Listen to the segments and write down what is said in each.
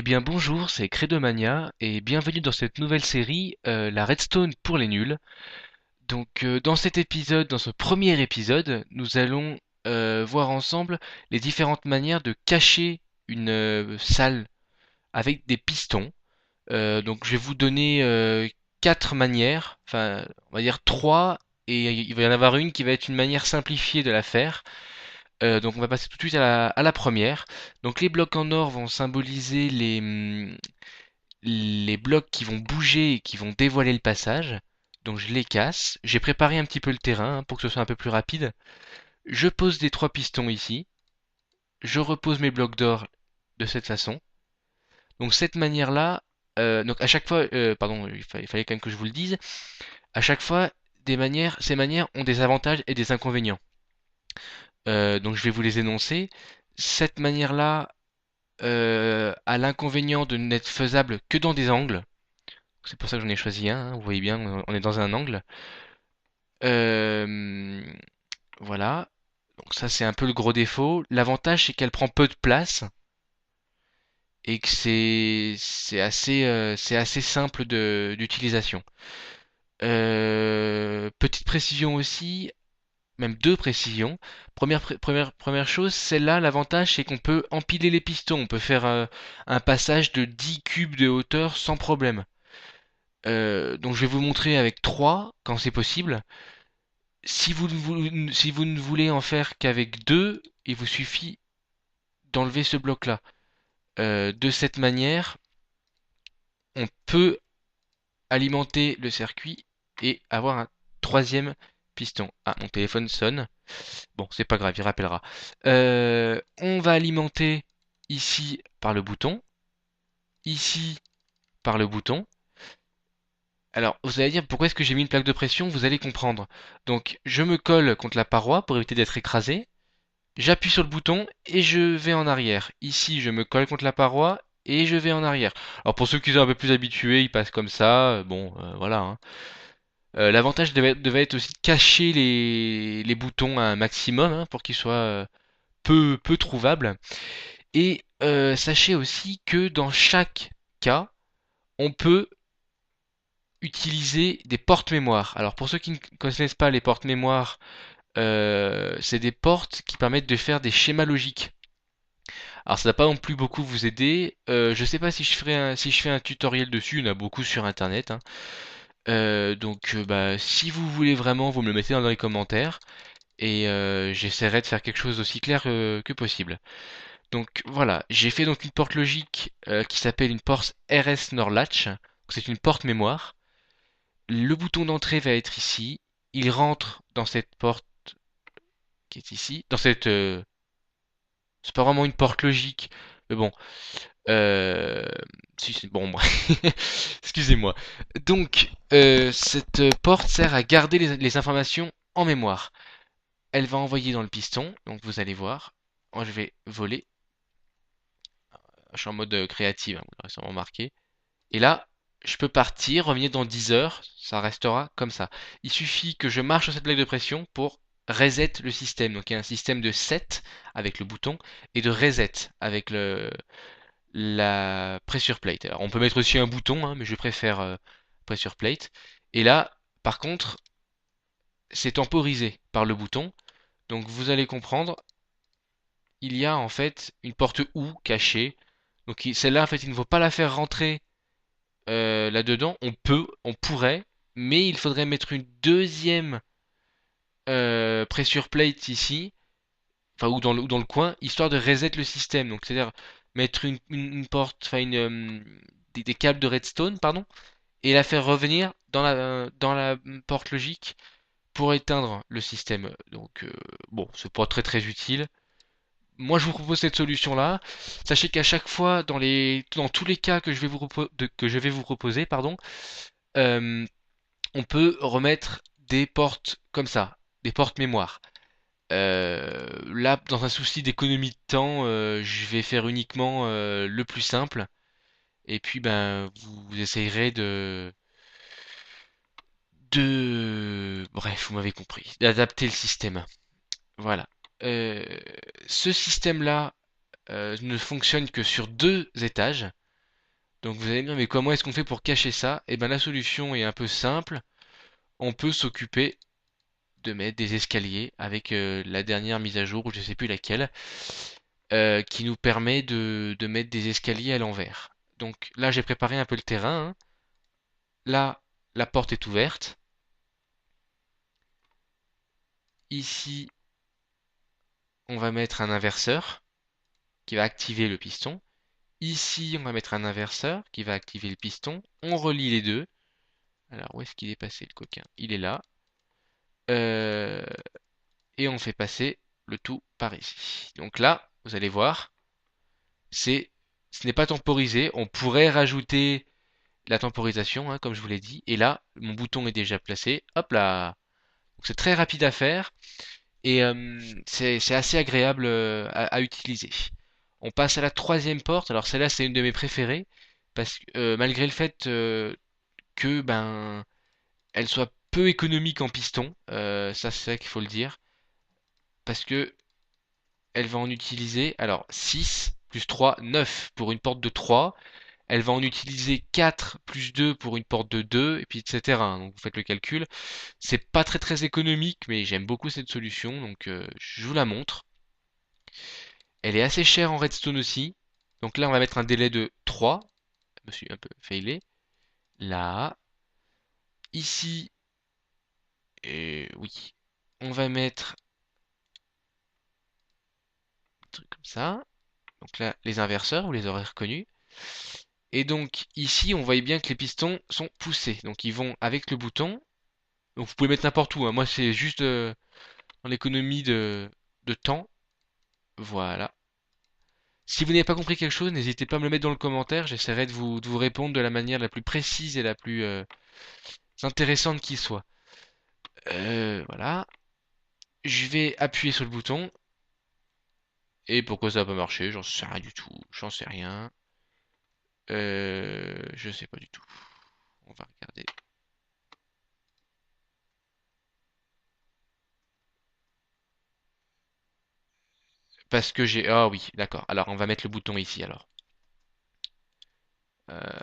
Eh bien bonjour, c'est Credomania et bienvenue dans cette nouvelle série, la Redstone pour les nuls. Dans cet épisode, dans ce premier épisode, nous allons voir ensemble les différentes manières de cacher une salle avec des pistons. Donc je vais vous donner quatre manières, enfin on va dire trois, et il va y en avoir une qui va être une manière simplifiée de la faire. Donc on va passer tout de suite à la première. Donc les blocs en or vont symboliser les blocs qui vont bouger et qui vont dévoiler le passage. Donc je les casse. J'ai préparé un petit peu le terrain, hein, pour que ce soit un peu plus rapide. Je pose des trois pistons ici. Je repose mes blocs d'or de cette façon. Donc cette manière-là, donc à chaque fois, pardon, il fallait quand même que je vous le dise. À chaque fois, ces manières ont des avantages et des inconvénients. Donc je vais vous les énoncer. Cette manière-là a l'inconvénient de n'être faisable que dans des angles. C'est pour ça que j'en ai choisi un, hein. Vous voyez bien, on est dans un angle. Euh, voilà. Donc ça, c'est un peu le gros défaut. L'avantage, c'est qu'elle prend peu de place et que c'est assez simple d'utilisation. Petite précision aussi, même deux précisions. Première chose, celle-là, l'avantage, c'est qu'on peut empiler les pistons. On peut faire un passage de 10 cubes de hauteur sans problème. Donc je vais vous montrer avec 3 quand c'est possible. Si vous ne voulez en faire qu'avec 2, il vous suffit d'enlever ce bloc-là. De cette manière, on peut alimenter le circuit et avoir un troisième piston. Ah, mon téléphone sonne. Bon, c'est pas grave, il rappellera. On va alimenter ici par le bouton, ici par le bouton. Alors, vous allez dire pourquoi est-ce que j'ai mis une plaque de pression? Vous allez comprendre. Donc, je me colle contre la paroi pour éviter d'être écrasé. J'appuie sur le bouton et je vais en arrière. Ici, je me colle contre la paroi et je vais en arrière. Alors pour ceux qui sont un peu plus habitués, ils passent comme ça. Bon, voilà, hein. L'avantage devait être aussi de cacher les boutons à un maximum, hein, pour qu'ils soient peu trouvables. Et sachez aussi que dans chaque cas, on peut utiliser des portes-mémoire. Alors pour ceux qui ne connaissent pas les portes-mémoire, c'est des portes qui permettent de faire des schémas logiques. Alors ça va pas non plus beaucoup vous aider. Je sais pas si je fais un tutoriel dessus, il y en a beaucoup sur internet, hein. Bah, si vous voulez vraiment, vous me le mettez dans les commentaires et j'essaierai de faire quelque chose d'aussi clair que possible. Donc voilà, j'ai fait donc une porte logique qui s'appelle une porte RS NOR latch. C'est une porte mémoire. Le bouton d'entrée va être ici. Il rentre dans cette porte qui est ici. C'est pas vraiment une porte logique, mais bon. Euh, Si, bon, excusez-moi. Cette porte sert à garder les informations en mémoire. Elle va envoyer dans le piston, donc vous allez voir. Moi, je vais voler. Je suis en mode créative, hein, vous l'aurez sûrement remarqué. Et là, je peux partir, revenir dans 10 heures, ça restera comme ça. Il suffit que je marche sur cette plaque de pression pour reset le système. Donc il y a un système de set avec le bouton et de reset avec la pressure plate. Alors on peut mettre aussi un bouton, hein, mais je préfère pressure plate. Et là, par contre, c'est temporisé par le bouton. Donc vous allez comprendre, il y a en fait une porte OU cachée. Donc celle-là, en fait, il ne faut pas la faire rentrer là-dedans. On pourrait, mais il faudrait mettre une deuxième pressure plate ici, enfin ou dans le coin, histoire de reset le système. Donc c'est-à-dire mettre une porte, enfin des câbles de redstone, pardon, et la faire revenir dans la porte logique pour éteindre le système. Bon, c'est pas très utile. Moi, je vous propose cette solution-là. Sachez qu'à chaque fois, dans tous les cas que que je vais vous proposer, pardon, euh, on peut remettre des portes comme ça, des portes mémoire. Là, dans un souci d'économie de temps, je vais faire uniquement le plus simple. Et puis, ben, vous essayerez bref, vous m'avez compris, d'adapter le système. Voilà. Euh, Ce système-là ne fonctionne que sur deux étages. Donc vous allez me dire, mais comment est-ce qu'on fait pour cacher ça? Eh ben la solution est un peu simple. On peut s'occuper de mettre des escaliers avec la dernière mise à jour, ou je sais plus laquelle, qui nous permet de mettre des escaliers à l'envers. Donc là, j'ai préparé un peu le terrain, hein. Là, la porte est ouverte. Ici, on va mettre un inverseur qui va activer le piston. Ici, on va mettre un inverseur qui va activer le piston. On relie les deux. Alors, où est-ce qu'il est passé le coquin? Il est là. Euh, et on fait passer le tout par ici. Donc là, vous allez voir, c'est, ce n'est pas temporisé. On pourrait rajouter la temporisation, hein, comme je vous l'ai dit. Et là, mon bouton est déjà placé. Hop là. Donc c'est très rapide à faire et c'est assez agréable à utiliser. On passe à la troisième porte. Alors celle-là, c'est une de mes préférées parce que malgré le fait que ben elle soit peu économique en piston, ça c'est vrai qu'il faut le dire, parce que elle va en utiliser alors 6 plus 3, 9 pour une porte de 3. Elle va en utiliser 4 plus 2 pour une porte de 2, et puis etc. Donc vous faites le calcul. C'est pas très très économique, mais j'aime beaucoup cette solution, donc je vous la montre. Elle est assez chère en redstone aussi. Donc là, on va mettre un délai de 3. Je me suis un peu failé. Là, ici, et oui, on va mettre un truc comme ça. Donc là, les inverseurs, vous les aurez reconnus. Et donc ici, on voit bien que les pistons sont poussés. Donc ils vont avec le bouton. Donc vous pouvez mettre n'importe où, hein. Moi, c'est juste en économie de temps. Voilà. Si vous n'avez pas compris quelque chose, n'hésitez pas à me le mettre dans le commentaire. J'essaierai de vous répondre de la manière la plus précise et la plus intéressante qui soit. Voilà. Je vais appuyer sur le bouton. Et pourquoi ça va pas marcher? J'en sais rien du tout. J'en sais rien. Je sais pas du tout. On va regarder. Parce que j'ai... Ah oui, d'accord. Alors, on va mettre le bouton ici, alors. Euh,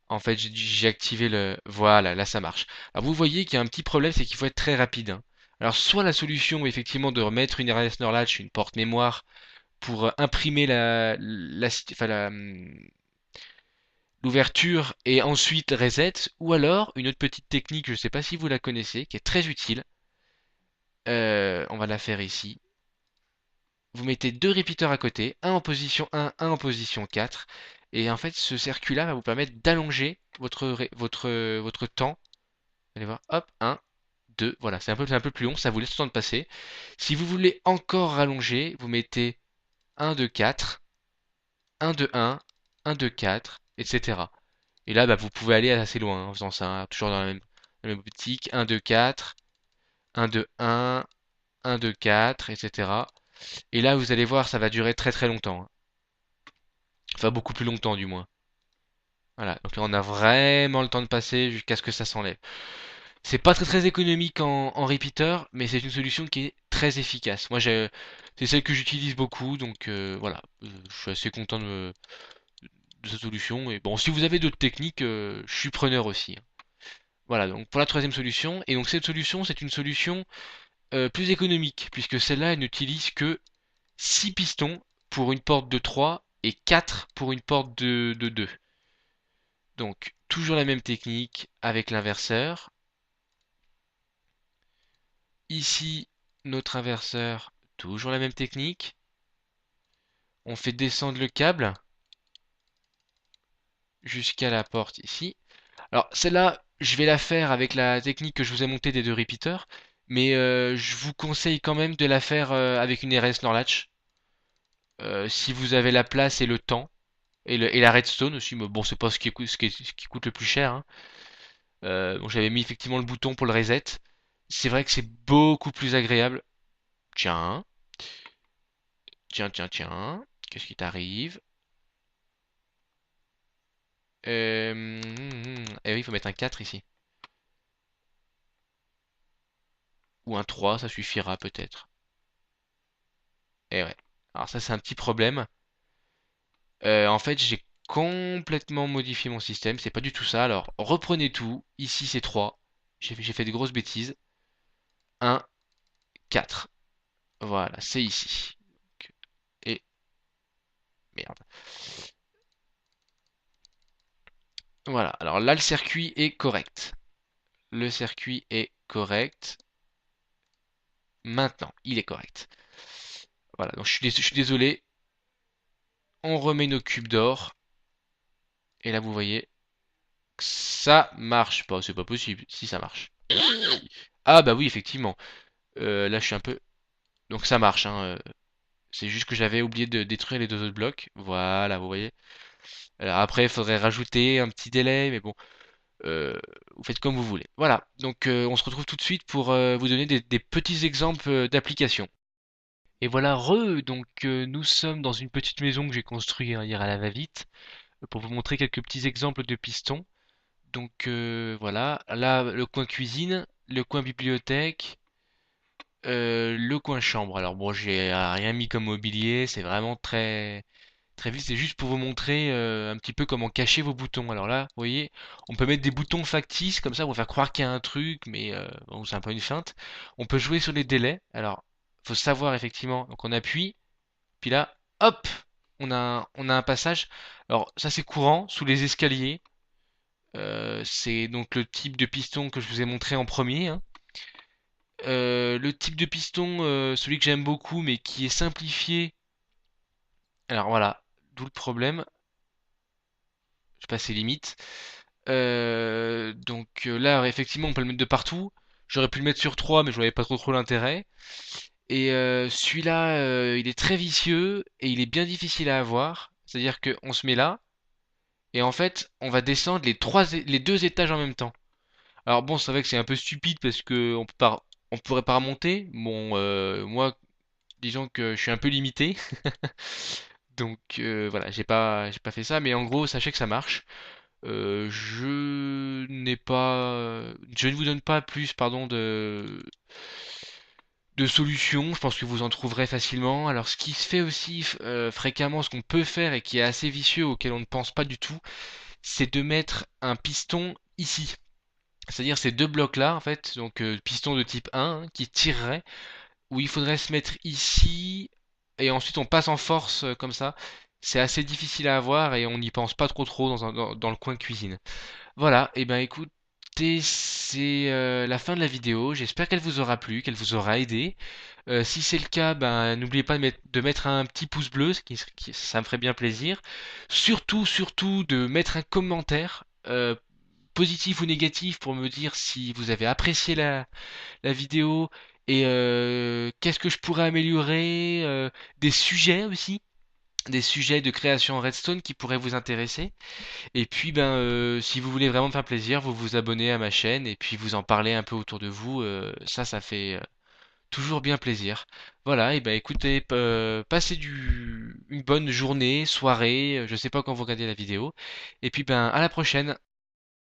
En fait, j'ai activé le... Voilà, là, ça marche. Alors, vous voyez qu'il y a un petit problème, c'est qu'il faut être très rapide, hein. Alors, soit la solution, effectivement, de remettre une RS Latch, une porte mémoire, pour imprimer enfin, l'ouverture et ensuite reset, ou alors une autre petite technique, je ne sais pas si vous la connaissez, qui est très utile. On va la faire ici. Vous mettez deux repeaters à côté, un en position 1, un en position 4. Et en fait, ce circuit-là va vous permettre d'allonger votre temps. Vous allez voir, hop, 1, 2, voilà, c'est un peu plus long, ça vous laisse le temps de passer. Si vous voulez encore rallonger, vous mettez 1, 2, 4, 1, 2, 1, 1, 2, 4, etc. Et là, bah, vous pouvez aller assez loin en faisant ça, hein, toujours dans la même optique. 1, 2, 4, 1, 2, 1, 1, 2, 4, etc. Et là, vous allez voir, ça va durer très très longtemps, hein. Enfin, beaucoup plus longtemps du moins. Voilà, donc là, on a vraiment le temps de passer jusqu'à ce que ça s'enlève. C'est pas très très économique en repeater, mais c'est une solution qui est très efficace. C'est celle que j'utilise beaucoup, donc voilà, je suis assez content de cette solution. Et bon, si vous avez d'autres techniques, je suis preneur aussi, hein. Voilà, donc pour la troisième solution. Et donc cette solution, c'est une solution plus économique, puisque celle-là, elle n'utilise que 6 pistons pour une porte de 3 et 4 pour une porte de 2. Donc toujours la même technique avec l'inverseur. Ici, notre inverseur, toujours la même technique. On fait descendre le câble jusqu'à la porte ici. Alors celle-là, je vais la faire avec la technique que je vous ai montée des deux repeaters, mais je vous conseille quand même de la faire avec une RS Norlatch. Si vous avez la place et le temps, et la redstone aussi, mais bon, c'est pas ce qui coûte le plus cher, hein. Bon, j'avais mis effectivement le bouton pour le reset. C'est vrai que c'est beaucoup plus agréable. Tiens, tiens. Qu'est-ce qui t'arrive? Eh oui, il faut mettre un 4 ici. Ou un 3, ça suffira peut-être. Eh ouais. Alors ça, c'est un petit problème. En fait, j'ai complètement modifié mon système. C'est pas du tout ça. Alors, reprenez tout. Ici, c'est 3. J'ai fait des grosses bêtises. 1, 4. Voilà, c'est ici. Et merde. Voilà, alors là, le circuit est correct. Le circuit est correct. Maintenant, il est correct. Voilà, donc je suis désolé. On remet nos cubes d'or. Et là, vous voyez, ça marche pas. C'est pas possible. Si ça marche. Ah bah oui, effectivement. Là, je suis un peu... Donc ça marche, hein. C'est juste que j'avais oublié de détruire les deux autres blocs. Voilà, vous voyez. Alors après, il faudrait rajouter un petit délai, mais bon, euh, vous faites comme vous voulez. Voilà, donc on se retrouve tout de suite pour vous donner des petits exemples d'applications. Et voilà, donc nous sommes dans une petite maison que j'ai construite hier à la va-vite pour vous montrer quelques petits exemples de pistons. Donc voilà, là le coin cuisine, le coin bibliothèque, le coin chambre. Alors bon, j'ai rien mis comme mobilier, c'est vraiment très vite. C'est juste pour vous montrer un petit peu comment cacher vos boutons. Alors là, vous voyez, on peut mettre des boutons factices comme ça pour faire croire qu'il y a un truc, mais bon, c'est un peu une feinte. On peut jouer sur les délais. Alors, faut savoir effectivement. Donc on appuie, puis là, hop, on a un passage. Alors ça c'est courant sous les escaliers. C'est donc le type de piston que je vous ai montré en premier, hein. Le type de piston, celui que j'aime beaucoup, mais qui est simplifié. Alors voilà, d'où le problème. Je passe ses limites. Là, effectivement, on peut le mettre de partout. J'aurais pu le mettre sur 3, mais je voyais pas trop l'intérêt. Et celui-là, il est très vicieux et il est bien difficile à avoir. C'est-à-dire qu'on se met là, et en fait, on va descendre les deux étages en même temps. Alors bon, c'est vrai que c'est un peu stupide parce que on pourrait pas remonter. Bon, moi, disons que je suis un peu limité. Donc voilà, j'ai pas fait ça, mais en gros, sachez que ça marche. Je ne vous donne pas plus, pardon, de solutions. Je pense que vous en trouverez facilement. Alors, ce qui se fait aussi fréquemment, ce qu'on peut faire et qui est assez vicieux, auquel on ne pense pas du tout, c'est de mettre un piston ici. C'est-à-dire ces deux blocs-là, en fait, donc piston de type 1 hein, qui tirerait, où il faudrait se mettre ici, et ensuite on passe en force comme ça. C'est assez difficile à avoir et on n'y pense pas trop dans le coin cuisine. Voilà, et ben écoutez, c'est la fin de la vidéo. J'espère qu'elle vous aura plu, qu'elle vous aura aidé. Si c'est le cas, ben n'oubliez pas de mettre un petit pouce bleu, ça me ferait bien plaisir. Surtout de mettre un commentaire, positif ou négatif, pour me dire si vous avez apprécié la vidéo et qu'est-ce que je pourrais améliorer, des sujets aussi, des sujets de création en Redstone qui pourraient vous intéresser. Et puis, ben, si vous voulez vraiment me faire plaisir, vous vous abonnez à ma chaîne et puis vous en parlez un peu autour de vous. Ça fait toujours bien plaisir. Voilà, et ben écoutez, passez une bonne journée, soirée, je sais pas quand vous regardez la vidéo. Et puis, ben, à la prochaine.